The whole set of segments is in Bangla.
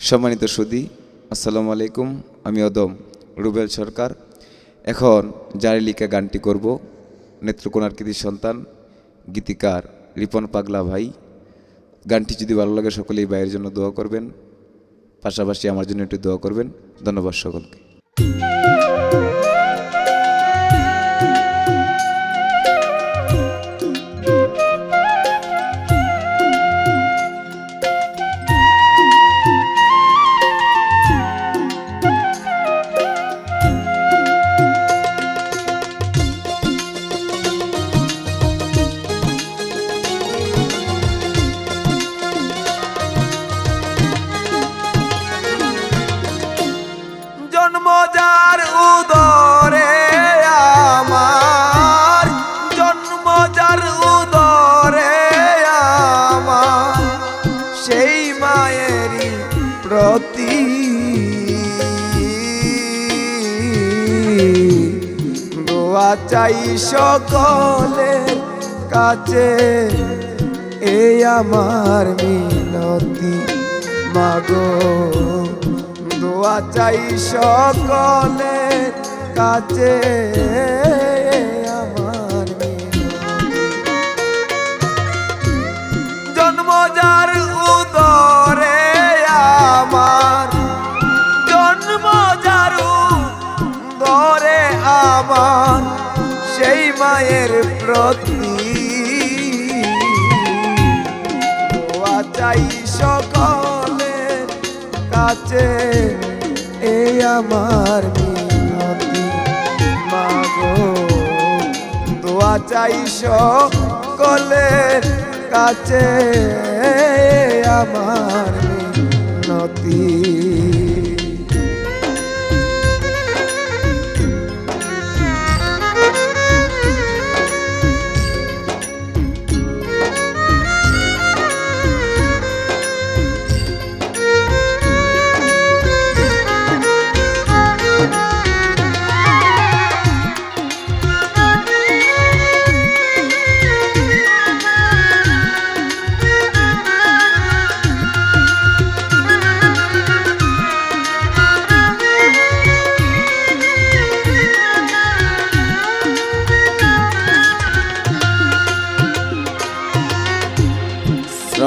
সম্মানিত সুধী, আসসালামু আলাইকুম। আমি অদম রুবেল সরকার। এখন জারি লিখা গানটি করব। নেত্রকোনার কৃতি সন্তান গীতিকার রিপন পাগলা ভাই। গানটি যদি ভালো লাগে সকলেই ভাইয়ের জন্য দোয়া করবেন, পাশাপাশি আমার জন্য একটু দোয়া করবেন। ধন্যবাদ সকলকে। জন্মজার উদরে আমার, জন্মজার উদরে আমার, সেই মায়েরই প্রতি দোয়া চাই সকলের কাছে। এই আমার মিনতি মাগো, দোয়া চাই সকলের কাছে। আমার জন্মজার উদরে আমার, জন্মজার উদরে আমার, সেই মায়ের প্রতি দোয়া চাই সকলের কাছে। এই আমার মিনতি মাগো, দোয়া চাই সকলের কাছে। আমার মিনতি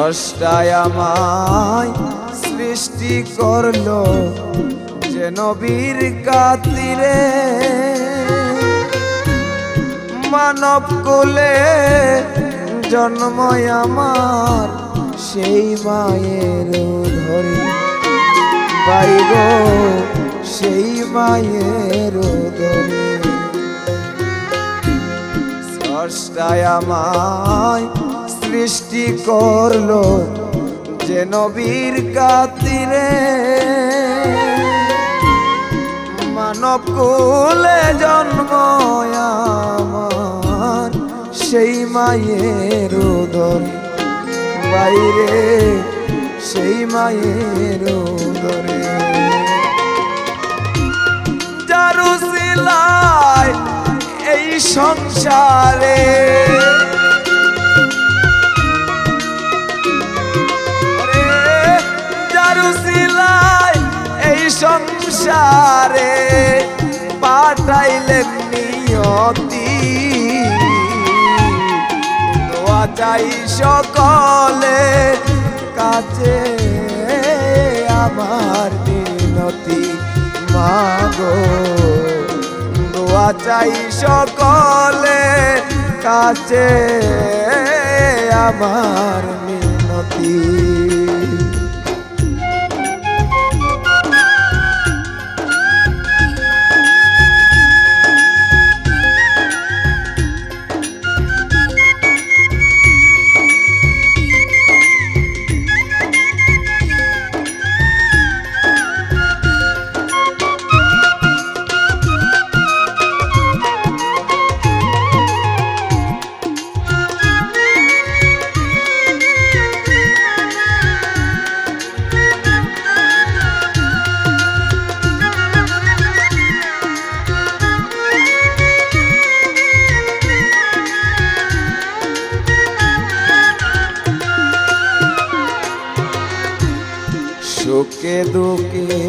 স্রষ্টায় আমায় সৃষ্টি করলো যে নবীর খাতিরে, মানব কুলে জন্ম আমার, সেই মায়ের ধরে বাইগো, সেই মায়ের ধরে। স্রষ্টায় আমায় সৃষ্টি করলো যে নবীর খাতিরে, মানব কুলে জন্ম আমার, সেই মায়ের উদরে বাইরে, সেই মায়ের উদরে। যার উসিলায় এই সংসারে, এই সংসারে পাঠাইলেন নিয়তি, দোয়া চাই সকলে কাছে। আমার মিনতি মাগো, দোয়া চাই সকলে কাছে। আমার মিনতি সুখে দুঃখে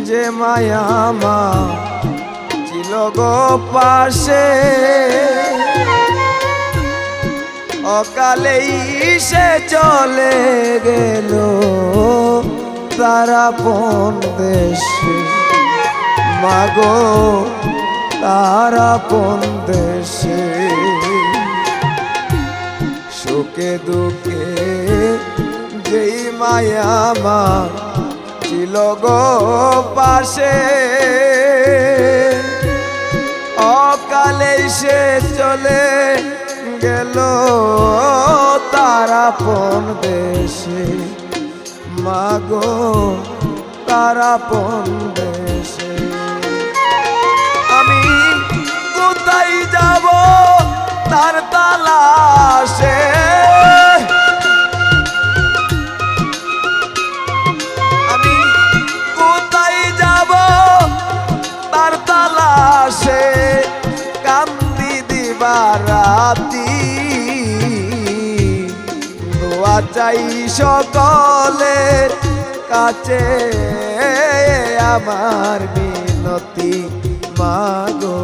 যে মায়া মা ছিল গো পাশে, অকালেই সে চলে গেল তার আপন দেশে। মাগো তার আপন দেশে, সুখে দুঃখে যেই মায়া মা ছিল গো পাশে, অকালে সে চলে গেল তার আপন দেশে। মাগো তার আপন দেশে, আমি কোথায় যাব তার তালাশে, আমি কোথায় যাব তার তালাশে, কান্দি দিবারাতি দোয়া চাই সকলের কাছে, আমার মিনতি মাগো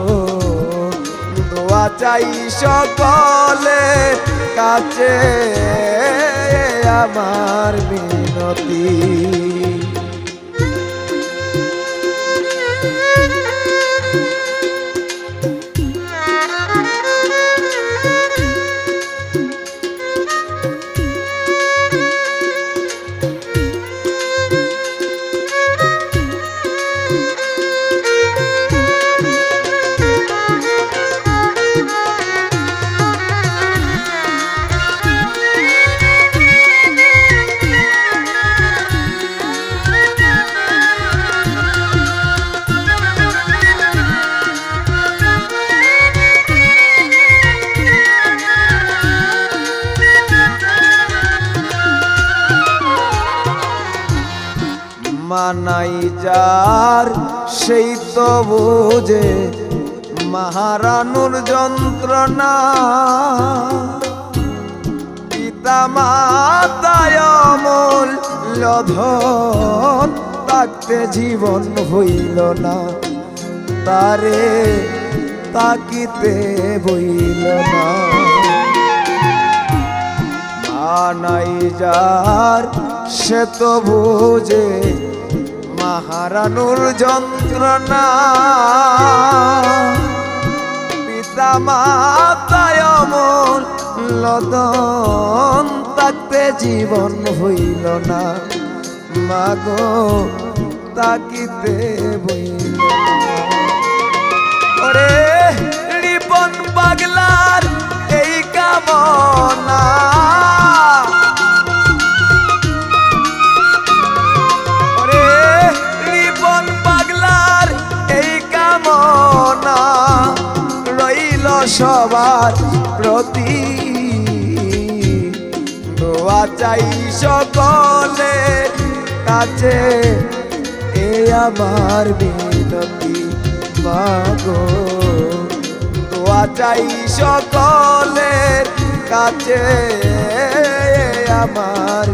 দোয়া চাই সকলের কাছে, আমার মিনতি। মানাই যার সেই তো বুঝে মাহারানুর যন্ত্রণা, পিতা মাতায় অমূল্য ধন থাকতে জীবন হইল না, তারে তাকিতে বইল না। মানাই যার সে তো বুঝে মাহারানুর যন্ত্রণা, পিতা মাতায় অমূল্য ধন থাকতে জীবন হইল না, মাগো তাকিতে বইল না। ওরে রিপন পাগলার এই কামনা, ওরে রিপন পাগলার এই কামনা রইল সবার প্রতি, দোয়া চাই সকলের কাছে, এ আমার মিনতি মাগো দোয়া চাই সকলের কাছে, আমার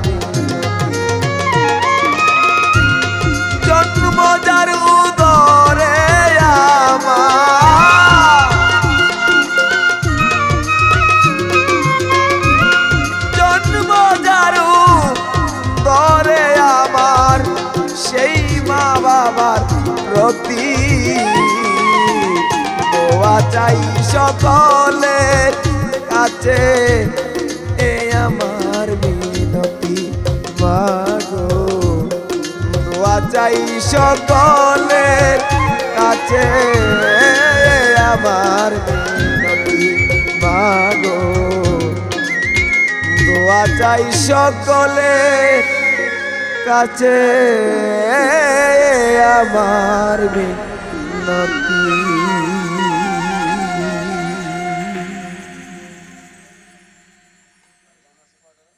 জন্ম যার উদরে আমার, জন্ম যার উদরে আমার, সেই মা বাবার প্রতি দোয়া চাই সকলের কাছে, এ আমার মিনতি মাগো দোয়া চাই সকলের কাছে, আমার মিনতি মাগো দোয়া চাই সকলের কাছে, আমার মিনতি।